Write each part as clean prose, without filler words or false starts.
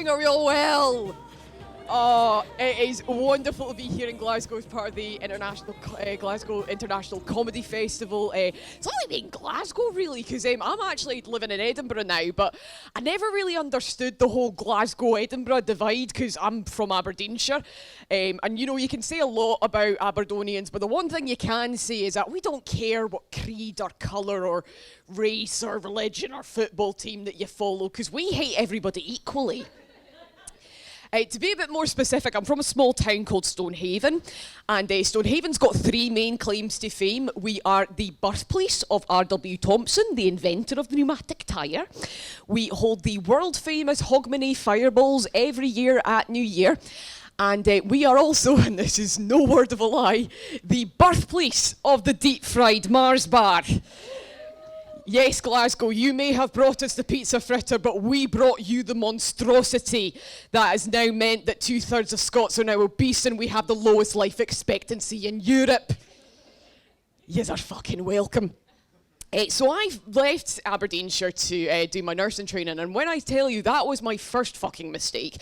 doing it real well. Oh, it is wonderful to be here in Glasgow as part of the Glasgow International Comedy Festival. It's only been Glasgow, really, because I'm actually living in Edinburgh now, but I never really understood the whole Glasgow-Edinburgh divide, because I'm from Aberdeenshire. And, you know, you can say a lot about Aberdonians, but the one thing you can say is that we don't care what creed or colour or race or religion or football team that you follow, because we hate everybody equally. To be a bit more specific, I'm from a small town called Stonehaven, and Stonehaven's got three main claims to fame. We are the birthplace of R.W. Thompson, the inventor of the pneumatic tyre. We hold the world-famous Hogmanay fireballs every year at New Year. And we are also, and this is no word of a lie, the birthplace of the deep-fried Mars bar. Yes, Glasgow, you may have brought us the pizza fritter, but we brought you the monstrosity that has now meant that 2/3 of Scots are now obese and we have the lowest life expectancy in Europe. Yous are fucking welcome. So I've left Aberdeenshire to do my nursing training, and when I tell you that was my first fucking mistake.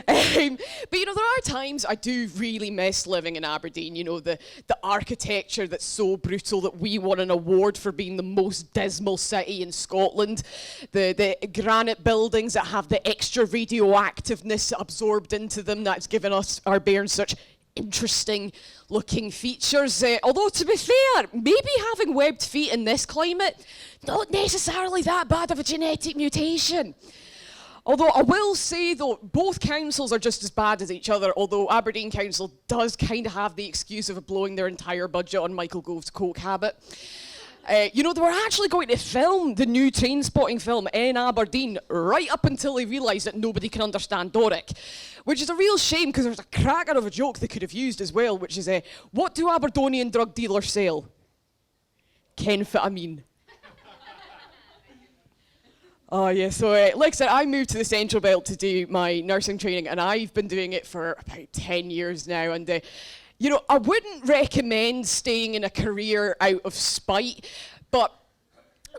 But you know, there are times I do really miss living in Aberdeen. You know, the architecture that's so brutal that we won an award for being the most dismal city in Scotland. The granite buildings that have the extra radioactiveness absorbed into them that's given us our bairns such interesting looking features. Although, to be fair, maybe having webbed feet in this climate, not necessarily that bad of a genetic mutation. Although I will say, though, both councils are just as bad as each other, although Aberdeen Council does kind of have the excuse of blowing their entire budget on Michael Gove's coke habit. You know, they were actually going to film the new Trainspotting film in Aberdeen right up until they realised that nobody can understand Doric. Which is a real shame, because there's a cracker of a joke they could have used as well, which is, what do Aberdonian drug dealers sell? Kenfetamine. Oh yeah, so like I said, I moved to the Central Belt to do my nursing training, and I've been doing it for about 10 years now, and you know, I wouldn't recommend staying in a career out of spite, but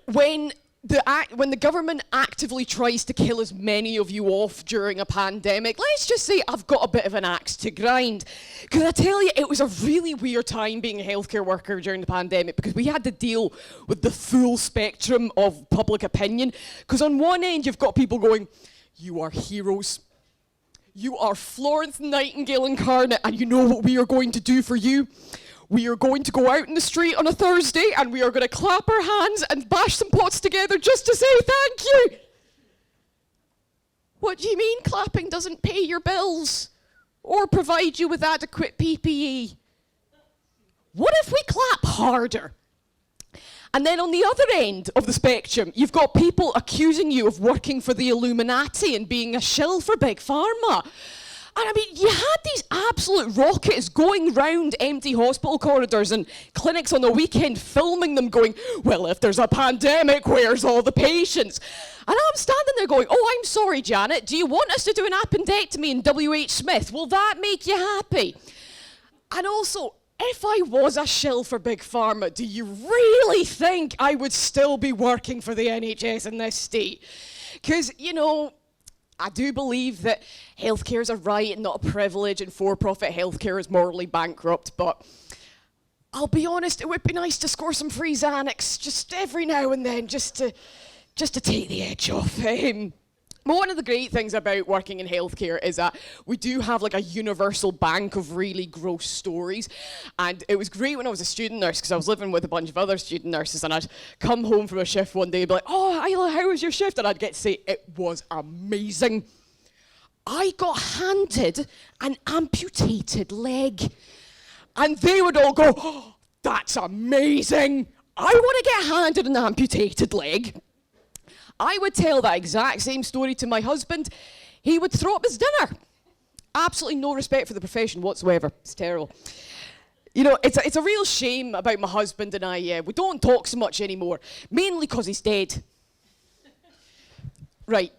when the government actively tries to kill as many of you off during a pandemic, let's just say I've got a bit of an axe to grind. Because I tell you, it was a really weird time being a healthcare worker during the pandemic, because we had to deal with the full spectrum of public opinion. Because on one end, you've got people going, "You are heroes. You are Florence Nightingale incarnate, and you know what we are going to do for you? We are going to go out in the street on a Thursday, and we are going to clap our hands and bash some pots together just to say thank you." What do you mean clapping doesn't pay your bills or provide you with adequate PPE? What if we clap harder? And then on the other end of the spectrum, you've got people accusing you of working for the Illuminati and being a shill for Big Pharma. And I mean, you had these absolute rockets going round empty hospital corridors and clinics on the weekend filming them going, "Well, if there's a pandemic, where's all the patients?" And I'm standing there going, "Oh, I'm sorry, Janet, do you want us to do an appendectomy in WH Smith? Will that make you happy?" And also, if I was a shill for Big Pharma, do you really think I would still be working for the NHS in this state? Because, you know, I do believe that healthcare is a right and not a privilege, and for-profit healthcare is morally bankrupt, but I'll be honest, it would be nice to score some free Xanax just every now and then, just to take the edge off. One of the great things about working in healthcare is that we do have like a universal bank of really gross stories. And it was great when I was a student nurse, because I was living with a bunch of other student nurses, and I'd come home from a shift one day and be like, "Oh, Isla, how was your shift?" And I'd get to say, "It was amazing. I got handed an amputated leg." And they would all go, "Oh, that's amazing. I want to get handed an amputated leg." I would tell that exact same story to my husband. He would throw up his dinner. Absolutely no respect for the profession whatsoever. It's terrible. You know, it's a real shame about my husband and I. We don't talk so much anymore, mainly because he's dead. Right.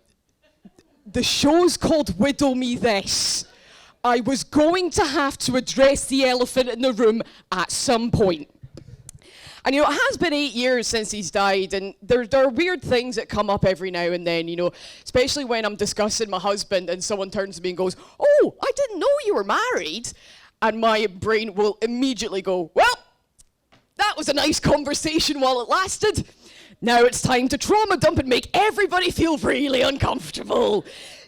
The show's called Widow Me This. I was going to have to address the elephant in the room at some point. And it has been 8 years since he's died, and there are weird things that come up every now and then, especially when I'm discussing my husband and someone turns to me and goes, "Oh, I didn't know you were married." And my brain will immediately go, "Well, that was a nice conversation while it lasted. Now it's time to trauma dump and make everybody feel really uncomfortable."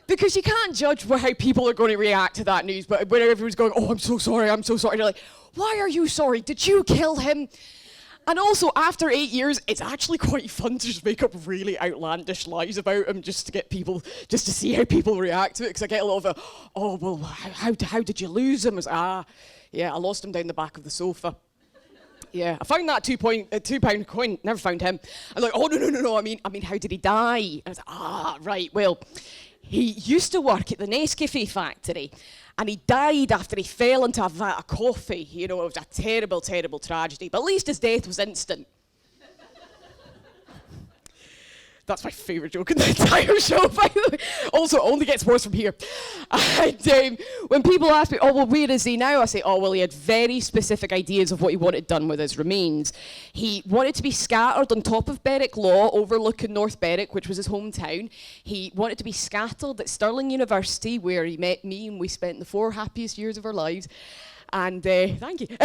Because you can't judge how people are going to react to that news, but when everyone's going, "Oh, I'm so sorry, you're like, "Why are you sorry? Did you kill him?" And also, after 8 years, it's actually quite fun to just make up really outlandish lies about him just to see how people react to it. Because I get a lot of, "Oh, well, how did you lose him?" Yeah, I lost him down the back of the sofa. Yeah, I found that £2 coin, never found him. I'm like, "Oh, no, I mean, how did he die?" And I was like, right, well, he used to work at the Nescafe factory, and he died after he fell into a vat of coffee. It was a terrible, terrible tragedy, but at least his death was instant. That's my favourite joke in the entire show, by the way. Also, it only gets worse from here. And when people ask me, "Oh, well, where is he now?" I say, "Oh, well, he had very specific ideas of what he wanted done with his remains. He wanted to be scattered on top of Berwick Law, overlooking North Berwick, which was his hometown. He wanted to be scattered at Stirling University, where he met me, and we spent the 4 happiest years of our lives. And thank you."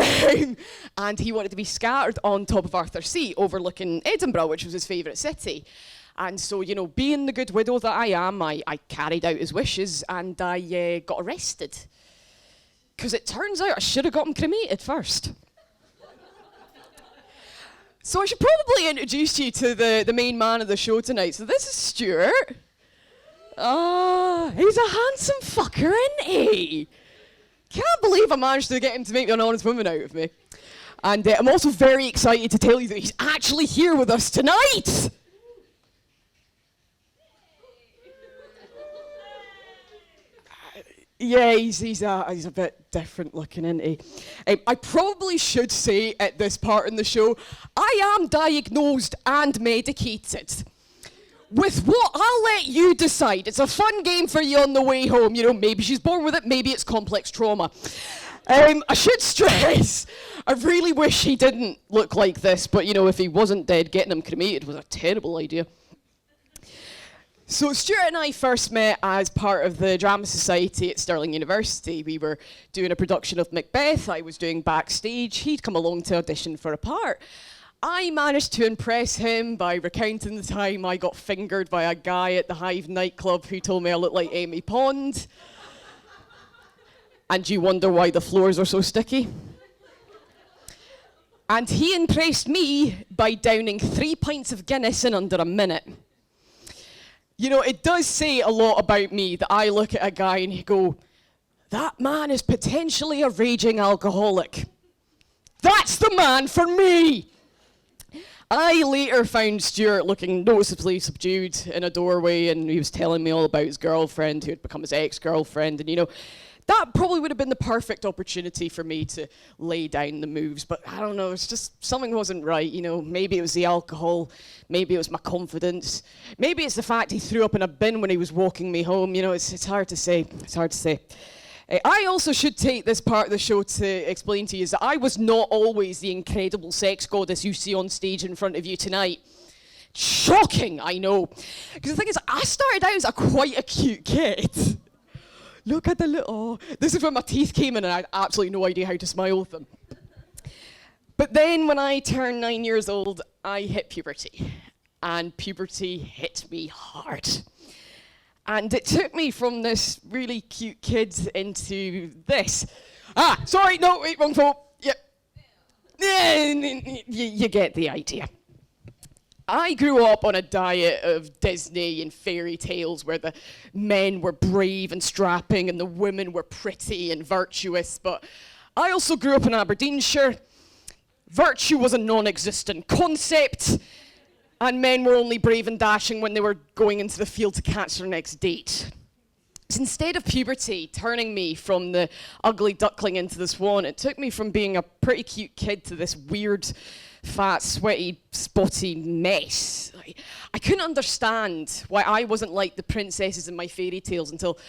And he wanted to be scattered on top of Arthur Sea, overlooking Edinburgh, which was his favourite city. And so, being the good widow that I am, I carried out his wishes, and I got arrested. Because it turns out I should have got him cremated first. So I should probably introduce you to the main man of the show tonight. So this is Stuart. He's a handsome fucker, isn't he? Can't believe I managed to get him to make an honest woman out of me. And I'm also very excited to tell you that he's actually here with us tonight. Yeah, he's a bit different looking, isn't he? I probably should say at this part in the show, I am diagnosed and medicated. With what? I'll let you decide. It's a fun game for you on the way home. Maybe she's born with it, maybe it's complex trauma. I should stress, I really wish he didn't look like this, but if he wasn't dead, getting him cremated was a terrible idea. So Stuart and I first met as part of the Drama Society at Stirling University. We were doing a production of Macbeth. I was doing backstage. He'd come along to audition for a part. I managed to impress him by recounting the time I got fingered by a guy at the Hive nightclub who told me I looked like Amy Pond. And you wonder why the floors are so sticky? And he impressed me by downing 3 pints of Guinness in under a minute. It does say a lot about me that I look at a guy and go, "That man is potentially a raging alcoholic. That's the man for me." I later found Stuart looking noticeably subdued in a doorway, and he was telling me all about his girlfriend who had become his ex-girlfriend, and that probably would have been the perfect opportunity for me to lay down the moves, but I don't know, it's just something wasn't right. Maybe it was the alcohol, maybe it was my confidence, maybe it's the fact he threw up in a bin when he was walking me home. It's hard to say. I also should take this part of the show to explain to you that I was not always the incredible sex goddess you see on stage in front of you tonight. Shocking, I know. Because the thing is, I started out as quite a cute kid. Look at the little... This is when my teeth came in and I had absolutely no idea how to smile with them. But then when I turned 9 years old, I hit puberty. And puberty hit me hard. And it took me from this really cute kid into this. Sorry, no, wait, wrong fault. Yep. You get the idea. I grew up on a diet of Disney and fairy tales where the men were brave and strapping and the women were pretty and virtuous, but I also grew up in Aberdeenshire. Virtue was a non-existent concept, and men were only brave and dashing when they were going into the field to catch their next date. So instead of puberty turning me from the ugly duckling into the swan, it took me from being a pretty cute kid to this weird, fat, sweaty, spotty mess. I couldn't understand why I wasn't like the princesses in my fairy tales until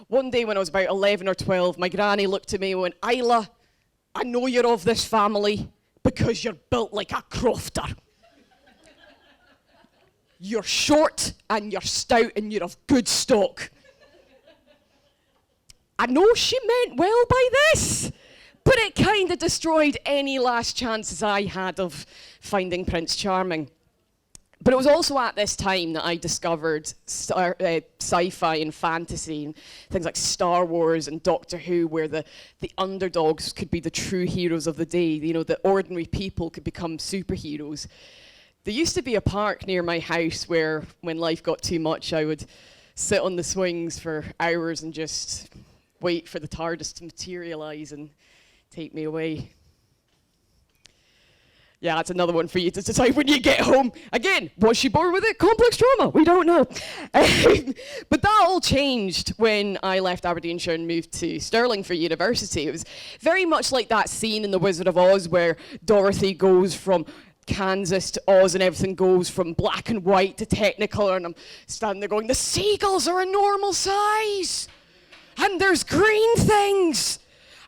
one day when I was about 11 or 12, my granny looked at me and went, "Isla, I know you're of this family, because you're built like a crofter. You're short and you're stout and you're of good stock. I know she meant well by this, but it kind of destroyed any last chances I had of finding Prince Charming. But it was also at this time that I discovered sci-fi and fantasy and things like Star Wars and Doctor Who, where the underdogs could be the true heroes of the day. You know, the ordinary people could become superheroes. There used to be a park near my house where, when life got too much, I would sit on the swings for hours and just wait for the TARDIS to materialise and take me away. Yeah, that's another one for you to decide when you get home. Again, was she born with it? Complex trauma? We don't know. But that all changed when I left Aberdeenshire and moved to Stirling for university. It was very much like that scene in The Wizard of Oz where Dorothy goes from Kansas to Oz and everything goes from black and white to Technicolor, and I'm standing there going, the seagulls are a normal size! And there's green things!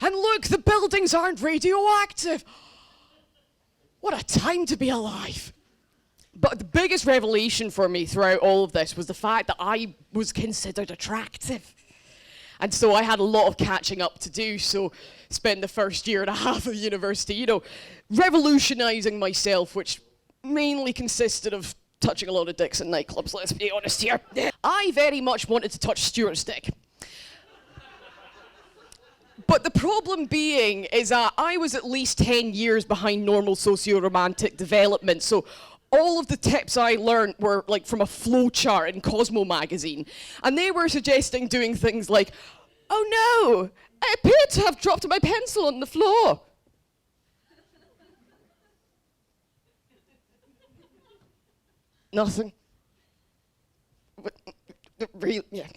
And look, the buildings aren't radioactive! What a time to be alive! But the biggest revelation for me throughout all of this was the fact that I was considered attractive. And so I had a lot of catching up to do, so spent the first year and a half of university, you know, revolutionising myself, which mainly consisted of touching a lot of dicks in nightclubs, let's be honest here. I very much wanted to touch Stuart's dick. But the problem being is that I was at least 10 years behind normal socio-romantic development, so all of the tips I learned were like from a flowchart in Cosmo magazine. And they were suggesting doing things like, oh no, I appear to have dropped my pencil on the floor. Nothing. But, really, yeah.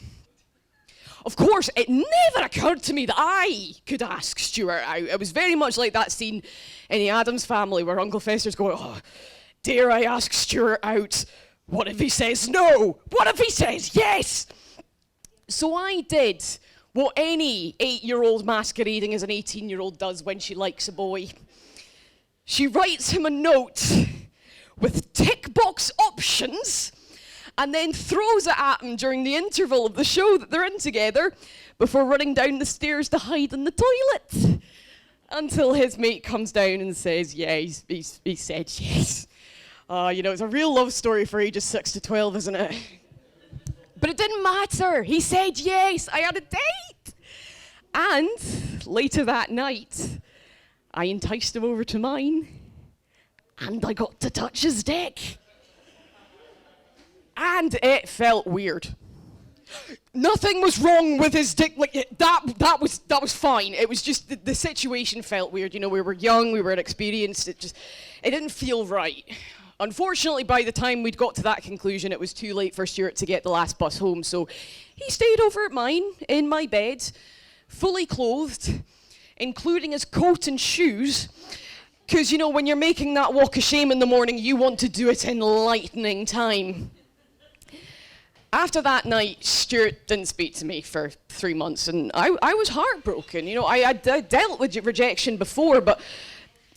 Of course, it never occurred to me that I could ask Stuart out. It was very much like that scene in The Addams Family where Uncle Fester's going, oh, dare I ask Stuart out? What if he says no? What if he says yes? So I did what any 8-year-old masquerading as an 18-year-old does when she likes a boy. She writes him a note with tick box options and then throws it at him during the interval of the show that they're in together before running down the stairs to hide in the toilet until his mate comes down and says, yeah, he said yes. You know, it's a real love story for ages 6 to 12, isn't it? But it didn't matter. He said yes. I had a date. And later that night, I enticed him over to mine, and I got to touch his dick. And it felt weird. Nothing was wrong with his dick. Like that was fine. It was just the situation felt weird. You know, we were young, we were inexperienced. It didn't feel right. Unfortunately, by the time we'd got to that conclusion, it was too late for Stuart to get the last bus home. So he stayed over at mine in my bed, fully clothed, including his coat and shoes. Because, you know, when you're making that walk of shame in the morning, you want to do it in lightning time. After that night, Stuart didn't speak to me for 3 months, and I was heartbroken. You know, I dealt with rejection before, but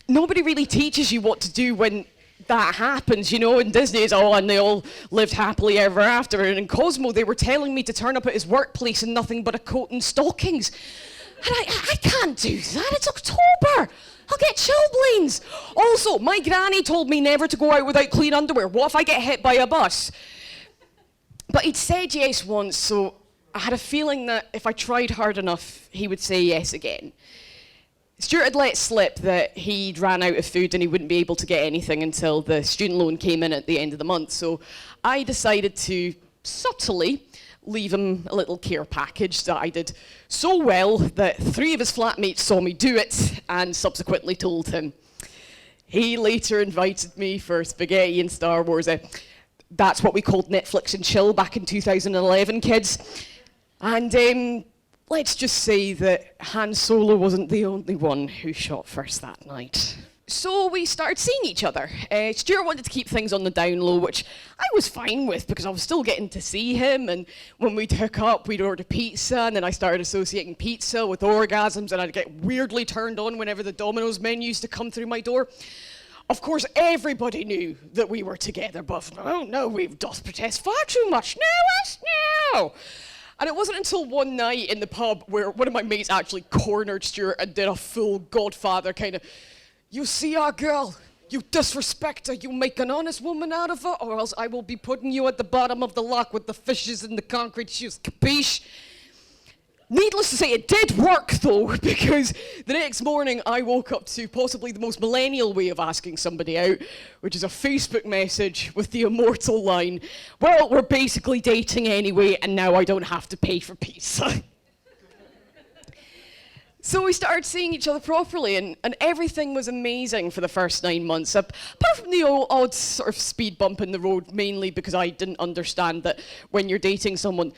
nobody really teaches you what to do when that happens. You know, in Disney, it's all, and they all lived happily ever after. And in Cosmo, they were telling me to turn up at his workplace in nothing but a coat and stockings. And I can't do that. It's October. I'll get chilblains. Also, my granny told me never to go out without clean underwear. What if I get hit by a bus? But he'd said yes once, so I had a feeling that if I tried hard enough, he would say yes again. Stuart had let slip that he'd ran out of food and he wouldn't be able to get anything until the student loan came in at the end of the month, so I decided to subtly leave him a little care package that I did so well that 3 of his flatmates saw me do it and subsequently told him. He later invited me for spaghetti and Star Wars. That's what we called Netflix and chill back in 2011, kids. And let's just say that Han Solo wasn't the only one who shot first that night. So we started seeing each other. Stuart wanted to keep things on the down low, which I was fine with because I was still getting to see him. And when we'd hook up, we'd order pizza, and then I started associating pizza with orgasms, and I'd get weirdly turned on whenever the Domino's men used to come through my door. Of course, everybody knew that we were together, but no, we doth protest far too much. No. And it wasn't until one night in the pub where one of my mates actually cornered Stuart and did a full Godfather kind of, "You see our girl, you disrespect her, you make an honest woman out of her, or else I will be putting you at the bottom of the lock with the fishes in the concrete shoes, capiche?" Needless to say, it did work though, because the next morning I woke up to possibly the most millennial way of asking somebody out, which is a Facebook message with the immortal line, "Well, we're basically dating anyway, and now I don't have to pay for pizza." So we started seeing each other properly, and everything was amazing for the first 9 months, apart from the odd sort of speed bump in the road, mainly because I didn't understand that when you're dating someone,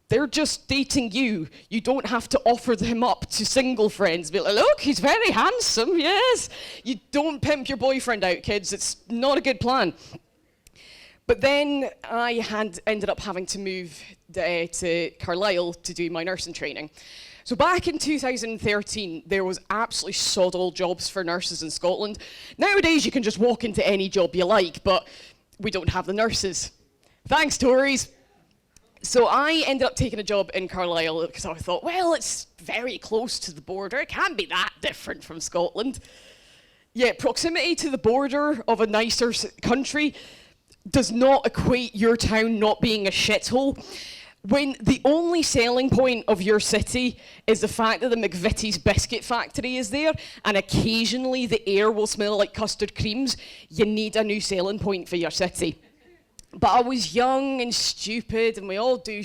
they're just dating you. You don't have to offer them up to single friends. Be like, "Look, he's very handsome, yes." You don't pimp your boyfriend out, kids. It's not a good plan. But then I had ended up having to move to Carlisle to do my nursing training. So back in 2013, there was absolutely sod all jobs for nurses in Scotland. Nowadays, you can just walk into any job you like, but we don't have the nurses. Thanks, Tories. So I ended up taking a job in Carlisle because I thought, well, it's very close to the border. It can't be that different from Scotland. Yet proximity to the border of a nicer country does not equate your town not being a shithole. When the only selling point of your city is the fact that the McVitie's biscuit factory is there, and occasionally the air will smell like custard creams, you need a new selling point for your city. But I was young and stupid, and we all do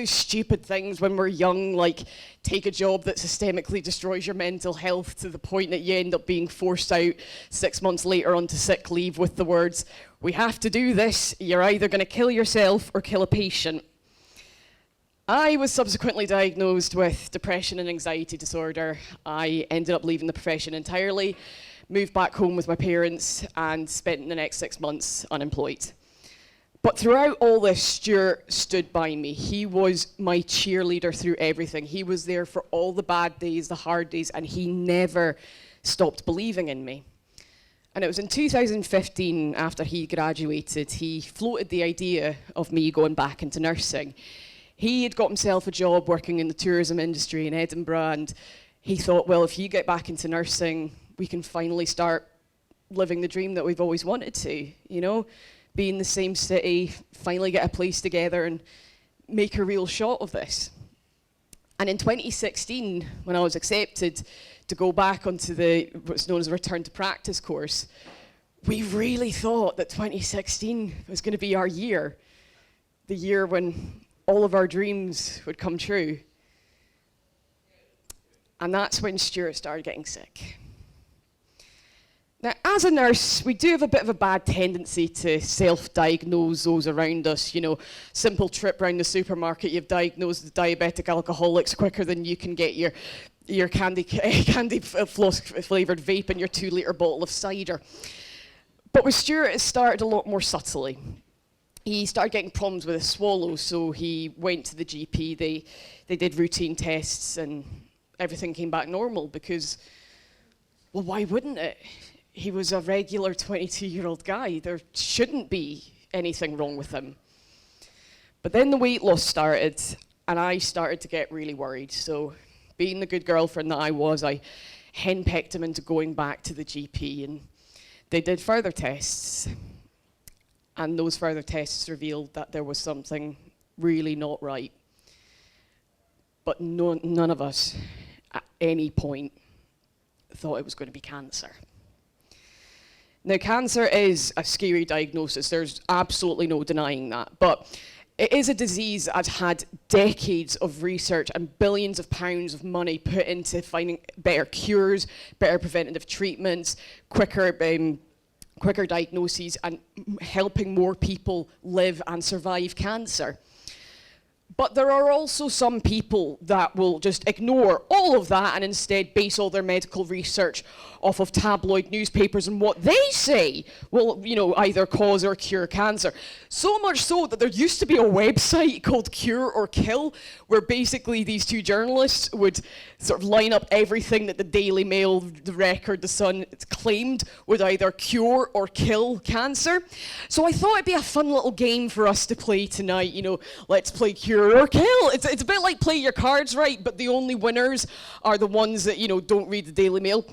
stupid things when we're young, like take a job that systemically destroys your mental health to the point that you end up being forced out 6 months later onto sick leave with the words, "We have to do this, you're either going to kill yourself or kill a patient." I was subsequently diagnosed with depression and anxiety disorder. I ended up leaving the profession entirely, moved back home with my parents, and spent the next 6 months unemployed. But throughout all this, Stuart stood by me. He was my cheerleader through everything. He was there for all the bad days, the hard days, and he never stopped believing in me. And it was in 2015, after he graduated, he floated the idea of me going back into nursing. He had got himself a job working in the tourism industry in Edinburgh, and he thought, well, if you get back into nursing, we can finally start living the dream that we've always wanted to, be in the same city, finally get a place together and make a real shot of this. And in 2016, when I was accepted to go back onto what's known as a return to practice course, we really thought that 2016 was going to be our year, the year when all of our dreams would come true. And that's when Stuart started getting sick. Now, as a nurse, we do have a bit of a bad tendency to self-diagnose those around us. Simple trip around the supermarket, you've diagnosed the diabetic alcoholics quicker than you can get your candy floss flavoured vape and your 2-litre bottle of cider. But with Stuart, it started a lot more subtly. He started getting problems with his swallow, so he went to the GP. They did routine tests, and everything came back normal because, well, why wouldn't it? He was a regular 22-year-old guy. There shouldn't be anything wrong with him. But then the weight loss started, and I started to get really worried. So being the good girlfriend that I was, I henpecked him into going back to the GP, and they did further tests. And those further tests revealed that there was something really not right. But none of us at any point thought it was going to be cancer. Now, cancer is a scary diagnosis. There's absolutely no denying that. But it is a disease that's had decades of research and billions of pounds of money put into finding better cures, better preventative treatments, quicker diagnoses, and helping more people live and survive cancer. But there are also some people that will just ignore all of that and instead base all their medical research off of tabloid newspapers and what they say will, either cause or cure cancer. So much so that there used to be a website called Cure or Kill, where basically these two journalists would sort of line up everything that the Daily Mail, the Record, the Sun claimed would either cure or kill cancer. So I thought it'd be a fun little game for us to play tonight. Let's play Cure or Kill. It's a bit like play your cards right, but the only winners are the ones that, don't read the Daily Mail.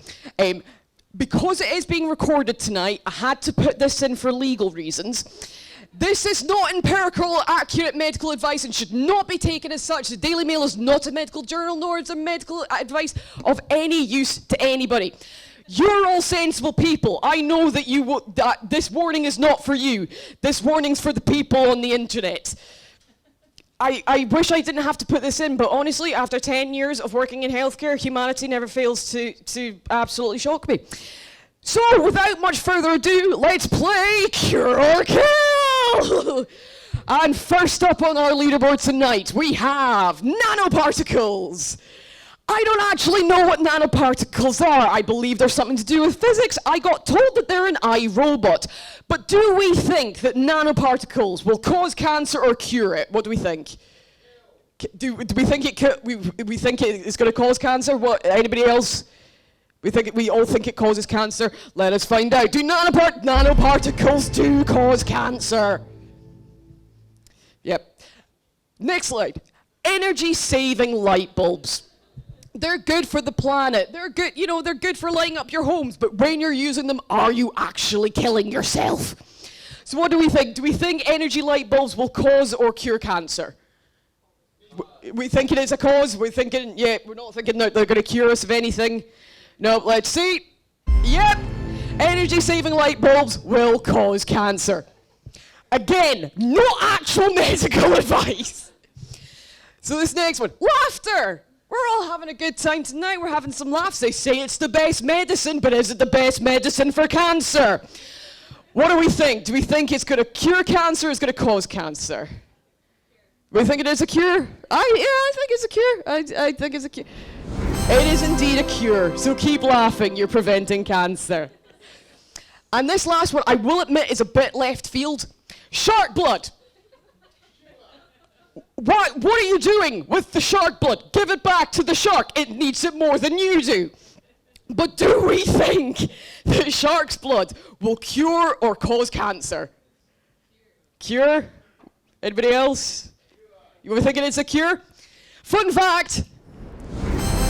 Because it is being recorded tonight, I had to put this in for legal reasons. This is not empirical, accurate medical advice and should not be taken as such. The Daily Mail is not a medical journal, nor is it medical advice of any use to anybody. You're all sensible people. I know that that this warning is not for you. This warning's for the people on the internet. I wish I didn't have to put this in, but honestly, after 10 years of working in healthcare, humanity never fails to absolutely shock me. So, without much further ado, let's play Cure or Kill! And first up on our leaderboard tonight, we have nanoparticles. I don't actually know what nanoparticles are. I believe there's something to do with physics. I got told that they're an iRobot. But do we think that nanoparticles will cause cancer or cure it? What do we think? Do we think it could, we think it's going to cause cancer? What? Anybody else? We all think it causes cancer. Let us find out. Do nanoparticles do cause cancer? Yep. Next slide. Energy-saving light bulbs. They're good for the planet. They're good, they're good for lighting up your homes, but when you're using them, are you actually killing yourself? So what do we think? Do we think energy light bulbs will cause or cure cancer? We thinking it's a cause? We're not thinking that they're going to cure us of anything. No, let's see. Yep, energy-saving light bulbs will cause cancer. Again, not actual medical advice. So this next one, laughter. We're all having a good time tonight. We're having some laughs. They say it's the best medicine, but is it the best medicine for cancer? What do we think? Do we think it's going to cure cancer or it's going to cause cancer? We think it is a cure? I think it's a cure. I think it's a cure. It is indeed a cure, so keep laughing. You're preventing cancer. And this last one, I will admit, is a bit left field. Shark blood. What are you doing with the shark blood? Give it back to the shark. It needs it more than you do. But do we think that shark's blood will cure or cause cancer? Cure? Anybody else? You were thinking it's a cure? Fun fact,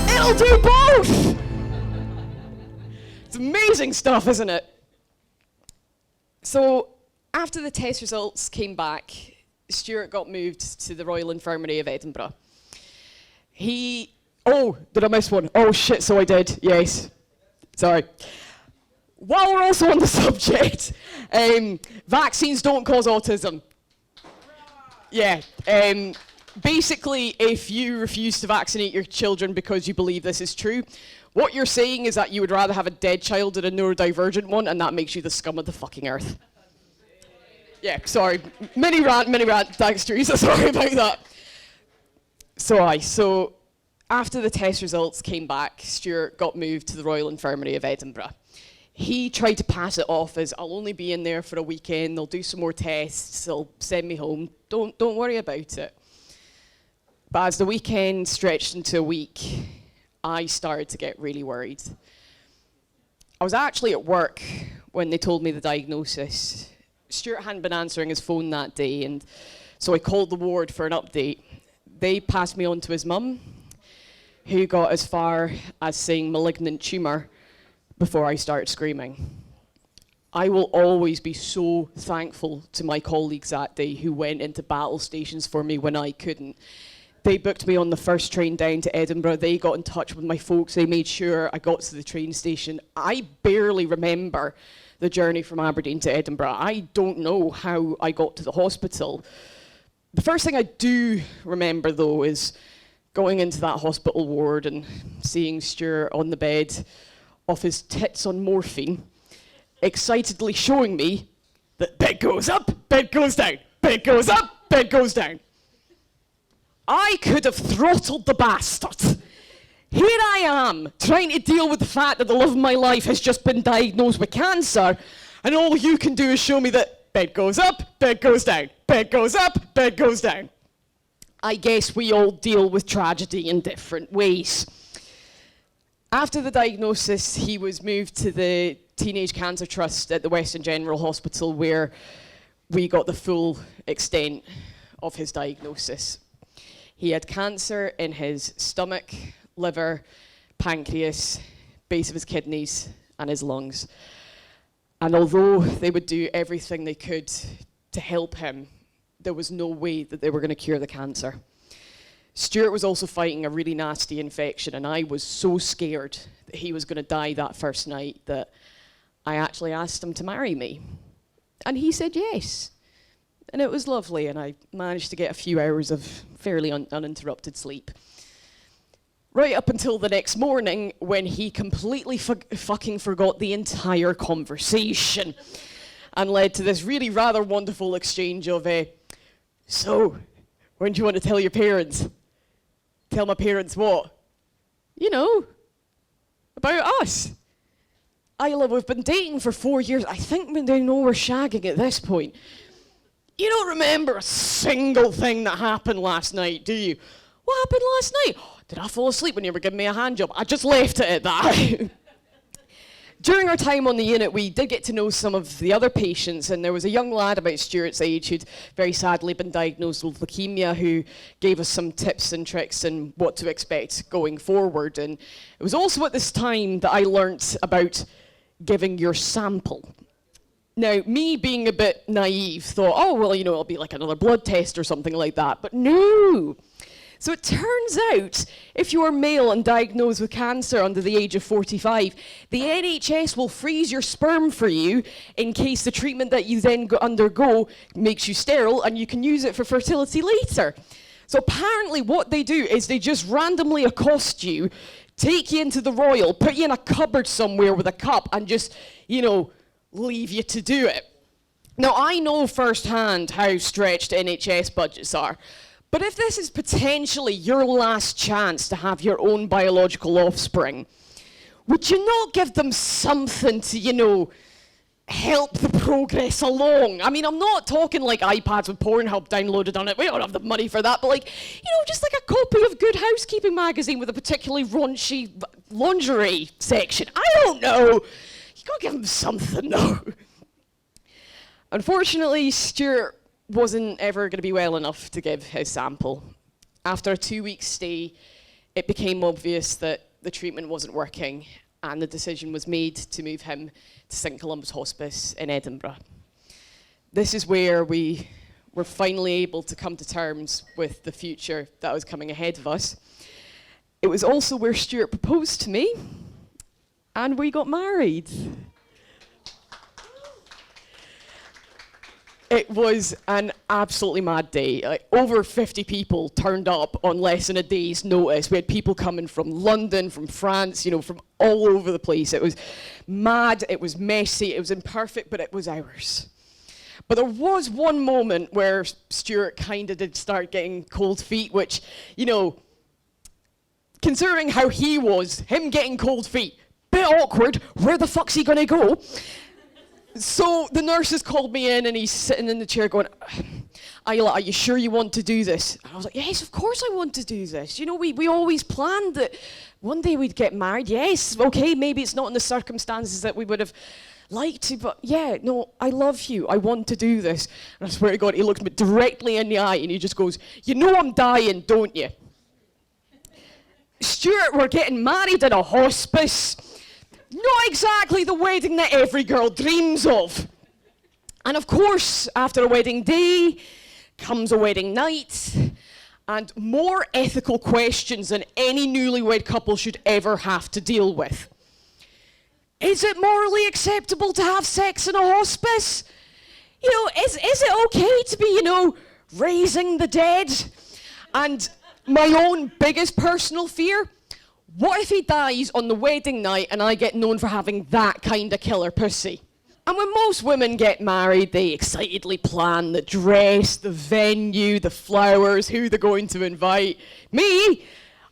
it'll do both! It's amazing stuff, isn't it? So, after the test results came back, Stuart got moved to the Royal Infirmary of Edinburgh. Oh, did I miss one? Oh shit, so I did, yes. Sorry. While we're also on the subject, vaccines don't cause autism. Yeah, basically, if you refuse to vaccinate your children because you believe this is true, what you're saying is that you would rather have a dead child than a neurodivergent one, and that makes you the scum of the fucking earth. Yeah, sorry. Mini rant, thanks, Teresa, sorry about that. So after the test results came back, Stuart got moved to the Royal Infirmary of Edinburgh. He tried to pass it off as, I'll only be in there for a weekend, they'll do some more tests, they'll send me home, don't worry about it. But as the weekend stretched into a week, I started to get really worried. I was actually at work when they told me the diagnosis. Stuart hadn't been answering his phone that day, and so I called the ward for an update. They passed me on to his mum, who got as far as saying malignant tumour before I started screaming. I will always be so thankful to my colleagues that day who went into battle stations for me when I couldn't. They booked me on the first train down to Edinburgh. They got in touch with my folks. They made sure I got to the train station. I barely remember the journey from Aberdeen to Edinburgh. I don't know how I got to the hospital. The first thing I do remember, though, is going into that hospital ward and seeing Stuart on the bed off his tits on morphine, excitedly showing me that bed goes up, bed goes down, bed goes up, bed goes down. I could have throttled the bastard. Here I am, trying to deal with the fact that the love of my life has just been diagnosed with cancer, and all you can do is show me that bed goes up, bed goes down, bed goes up, bed goes down. I guess we all deal with tragedy in different ways. After the diagnosis, he was moved to the Teenage Cancer Trust at the Western General Hospital, where we got the full extent of his diagnosis. He had cancer in his stomach, liver, pancreas, base of his kidneys, and his lungs. And although they would do everything they could to help him, there was no way that they were going to cure the cancer. Stuart was also fighting a really nasty infection, and I was so scared that he was going to die that first night that I actually asked him to marry me. And he said yes. And it was lovely, and I managed to get a few hours of fairly uninterrupted sleep. Right up until the next morning, when he completely fucking forgot the entire conversation and led to this really rather wonderful exchange of, so, when do you want to tell your parents? Tell my parents what? You know, about us. Isla, we've been dating for 4 years. I think they know we're shagging at this point. You don't remember a single thing that happened last night, do you? What happened last night? Oh, did I fall asleep when you were giving me a hand job? I just left it at that. During our time on the unit, we did get to know some of the other patients, and there was a young lad about Stuart's age who'd very sadly been diagnosed with leukemia, who gave us some tips and tricks and what to expect going forward. And it was also at this time that I learnt about giving your sample. Now, me being a bit naive, thought, oh, well, you know, it'll be like another blood test or something like that. But no. So it turns out, if you are male and diagnosed with cancer under the age of 45, the NHS will freeze your sperm for you in case the treatment that you then undergo makes you sterile, and you can use it for fertility later. So apparently what they do is they just randomly accost you, take you into the Royal, put you in a cupboard somewhere with a cup, and just, you know, leave you to do it. Now, I know firsthand how stretched NHS budgets are. But if this is potentially your last chance to have your own biological offspring, would you not give them something to, you know, help the progress along? I mean, I'm not talking like iPads with Pornhub downloaded on it. We don't have the money for that. But like, you know, just like a copy of Good Housekeeping magazine with a particularly raunchy lingerie section. I don't know. You gotta give them something, though. Unfortunately, Stuart wasn't ever going to be well enough to give his sample. After a 2-week stay, it became obvious that the treatment wasn't working, and the decision was made to move him to St Columba's Hospice in Edinburgh. This is where we were finally able to come to terms with the future that was coming ahead of us. It was also where Stuart proposed to me, and we got married. It was an absolutely mad day. Like, over 50 people turned up on less than a day's notice. We had people coming from London, from France, you know, from all over the place. It was mad, it was messy, it was imperfect, but it was ours. But there was one moment where Stuart kind of did start getting cold feet, which, you know, considering how he was, him getting cold feet, bit awkward, where the fuck's he gonna go? So the nurses called me in, and he's sitting in the chair going, Isla, are you sure you want to do this? And I was like, yes, of course I want to do this. You know, we always planned that one day we'd get married. Yes, okay, maybe it's not in the circumstances that we would have liked to, but yeah, no, I love you. I want to do this. And I swear to God, he looked me directly in the eye, and he just goes, you know I'm dying, don't you? Stuart, we're getting married in a hospice. Not exactly the wedding that every girl dreams of. And of course, after a wedding day comes a wedding night, and more ethical questions than any newlywed couple should ever have to deal with. Is it morally acceptable to have sex in a hospice? You know, is it okay to be, you know, raising the dead? And my own biggest personal fear, what if he dies on the wedding night and I get known for having that kind of killer pussy? And when most women get married, they excitedly plan the dress, the venue, the flowers, who they're going to invite. Me,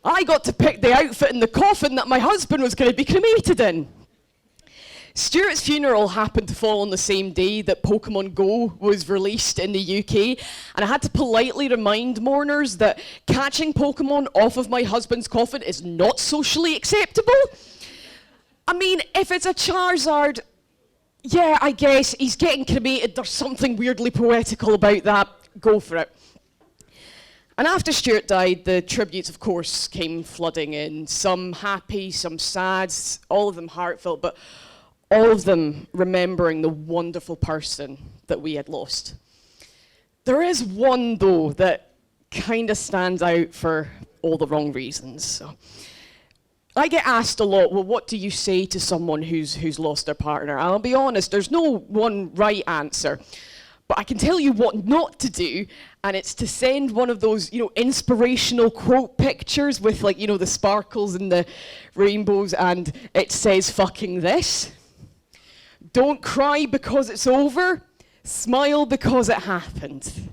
I got to pick the outfit and the coffin that my husband was going to be cremated in. Stuart's funeral happened to fall on the same day that Pokemon Go was released in the UK, and I had to politely remind mourners that catching Pokemon off of my husband's coffin is not socially acceptable. I mean, if it's a Charizard, yeah, I guess he's getting cremated, there's something weirdly poetical about that, go for it. And after Stuart died, the tributes, of course, came flooding in, some happy, some sad, all of them heartfelt, but all of them remembering the wonderful person that we had lost. There is one, though, that kind of stands out for all the wrong reasons. So, I get asked a lot, well, what do you say to someone who's lost their partner? And I'll be honest, there's no one right answer. But I can tell you what not to do, and it's to send one of those, inspirational quote pictures with, the sparkles and the rainbows, and it says fucking this. Don't cry because it's over, smile because it happened.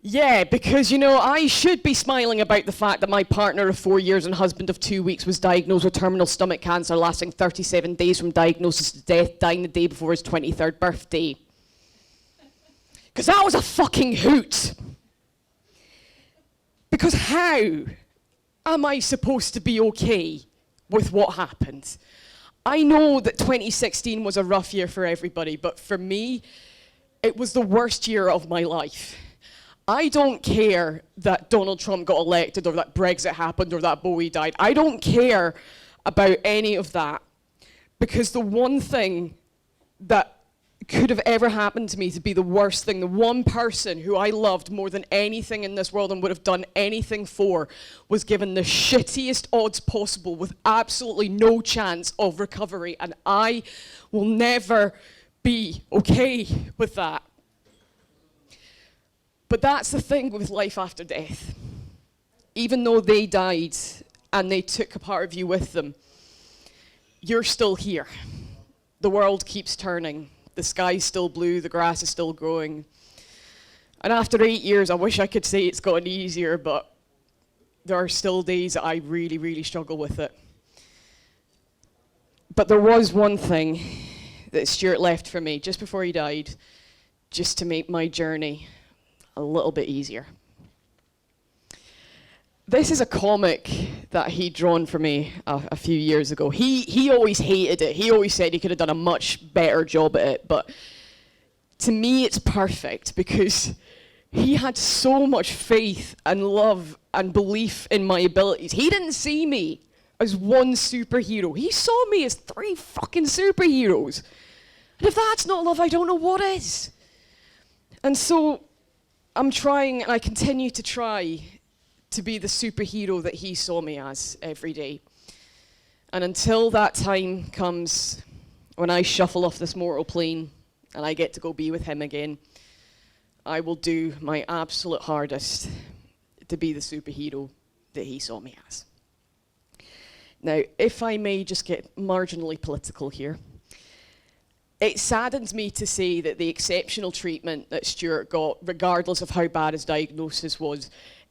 Yeah, because, I should be smiling about the fact that my partner of 4 years and husband of 2 weeks was diagnosed with terminal stomach cancer lasting 37 days from diagnosis to death, dying the day before his 23rd birthday. Because that was a fucking hoot. Because how am I supposed to be okay with what happened? I know that 2016 was a rough year for everybody, but for me, it was the worst year of my life. I don't care that Donald Trump got elected or that Brexit happened or that Bowie died. I don't care about any of that, because the one thing that could have ever happened to me to be the worst thing, the one person who I loved more than anything in this world and would have done anything for, was given the shittiest odds possible with absolutely no chance of recovery, and I will never be okay with that. But that's the thing with life after death. Even though they died and they took a part of you with them, you're still here. The world keeps turning. The sky's still blue, the grass is still growing. And after 8 years, I wish I could say it's gotten easier, but there are still days that I really, really struggle with it. But there was one thing that Stuart left for me just before he died, just to make my journey a little bit easier. This is a comic that he'd drawn for me a few years ago. He always hated it. He always said he could have done a much better job at it. But to me, it's perfect because he had so much faith and love and belief in my abilities. He didn't see me as one superhero. He saw me as 3 fucking superheroes. And if that's not love, I don't know what is. And so I'm trying, and I continue to try, to be the superhero that he saw me as every day. And until that time comes when I shuffle off this mortal plane and I get to go be with him again, I will do my absolute hardest to be the superhero that he saw me as. Now, if I may just get marginally political here, it saddens me to say that the exceptional treatment that Stuart got, regardless of how bad his diagnosis was,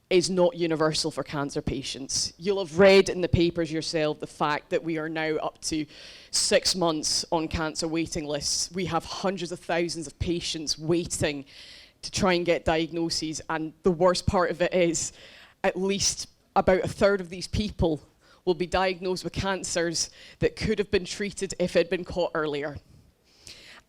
is not universal for cancer patients. You'll have read in the papers yourself the fact that we are now up to 6 months on cancer waiting lists. We have hundreds of thousands of patients waiting to try and get diagnoses, and the worst part of it is at least about 1/3 of these people will be diagnosed with cancers that could have been treated if it had been caught earlier.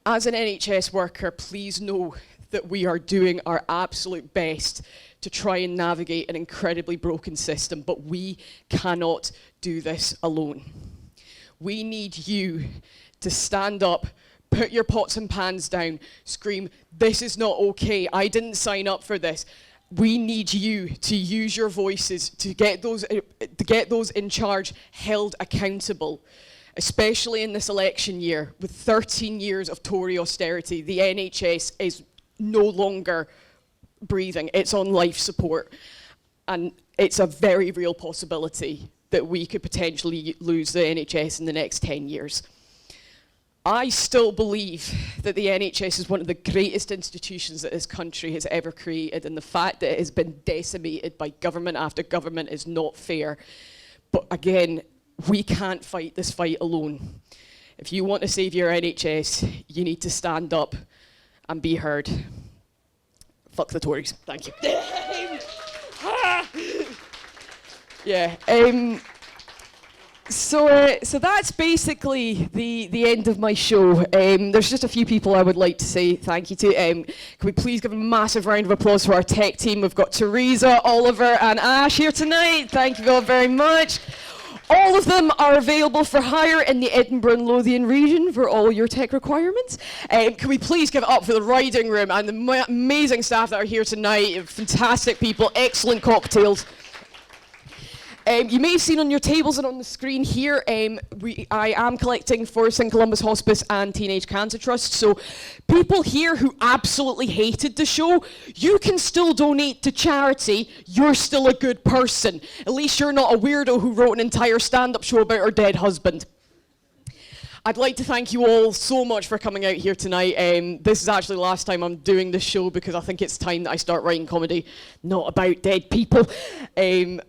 As an NHS worker, please know that we are doing our absolute best to try and navigate an incredibly broken system, but we cannot do this alone. We need you to stand up, put your pots and pans down, scream, "This is not okay, I didn't sign up for this." We need you to use your voices to get those in charge held accountable. Especially in this election year, with 13 years of Tory austerity, the NHS is no longer breathing, it's on life support. And it's a very real possibility that we could potentially lose the NHS in the next 10 years. I still believe that the NHS is one of the greatest institutions that this country has ever created, and the fact that it has been decimated by government after government is not fair. But again, we can't fight this fight alone. If you want to save your NHS, you need to stand up and be heard. Fuck the Tories. Thank you. Yeah. So that's basically the end of my show. There's just a few people I would like to say thank you to. Can we please give a massive round of applause for our tech team? We've got Teresa, Oliver, and Ash here tonight. Thank you all very much. All of them are available for hire in the Edinburgh and Lothian region for all your tech requirements. Can we please give it up for the riding room and the amazing staff that are here tonight? Fantastic people, excellent cocktails. You may have seen on your tables and on the screen here, I am collecting for St Columbus Hospice and Teenage Cancer Trust. So people here who absolutely hated the show, you can still donate to charity. You're still a good person. At least you're not a weirdo who wrote an entire stand-up show about her dead husband. I'd like to thank you all so much for coming out here tonight. This is actually the last time I'm doing this show because I think it's time that I start writing comedy, not about dead people. And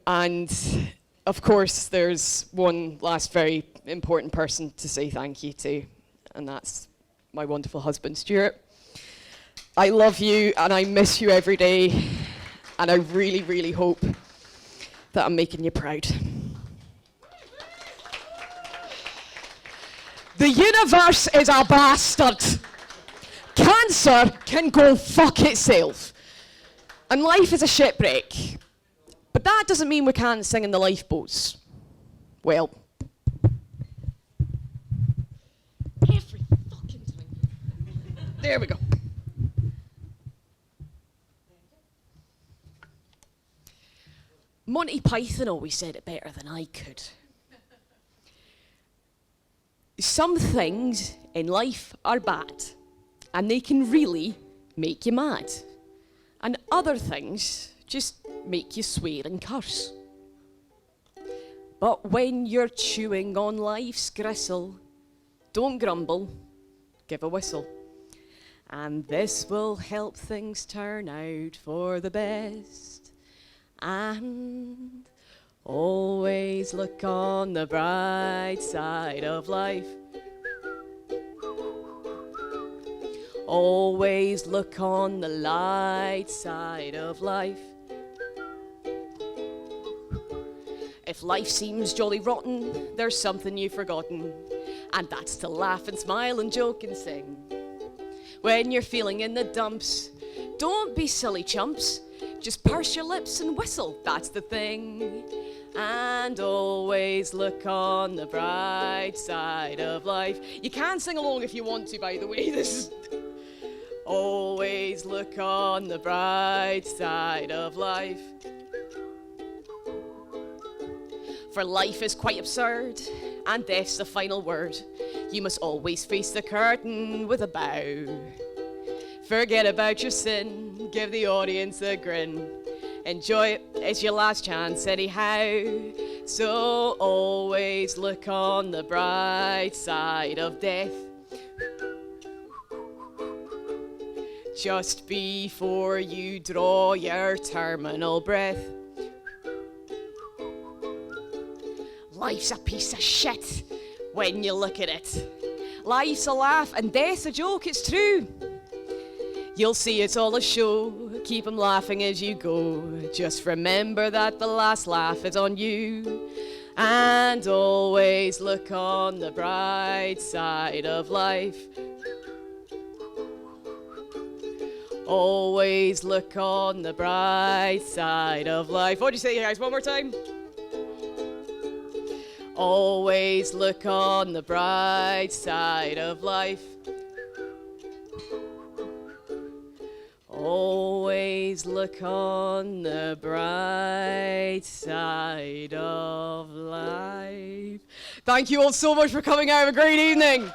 of course, there's one last very important person to say thank you to, and that's my wonderful husband, Stuart. I love you and I miss you every day, and I really, really hope that I'm making you proud. The universe is a bastard. Cancer can go fuck itself. And life is a shipwreck. But that doesn't mean we can't sing in the lifeboats. Well, every fucking time. There we go. Monty Python always said it better than I could. Some things in life are bad, and they can really make you mad. And other things just make you swear and curse. But when you're chewing on life's gristle, don't grumble, give a whistle. And this will help things turn out for the best. And always look on the bright side of life. Always look on the light side of life. If life seems jolly rotten, there's something you've forgotten, and that's to laugh and smile and joke and sing. When you're feeling in the dumps, don't be silly chumps. Just purse your lips and whistle, that's the thing. And always look on the bright side of life. You can sing along if you want to, by the way. This is... Always look on the bright side of life. For life is quite absurd, and death's the final word. You must always face the curtain with a bow. Forget about your sin, give the audience a grin. Enjoy it, it's your last chance anyhow. So always look on the bright side of death. Just before you draw your terminal breath. Life's a piece of shit when you look at it. Life's a laugh and death's a joke, it's true. You'll see it's all a show, keep 'em laughing as you go. Just remember that the last laugh is on you. And always look on the bright side of life. Always look on the bright side of life. What do you say, guys? One more time. Always look on the bright side of life. Always look on the bright side of life. Thank you all so much for coming out. Have a great evening.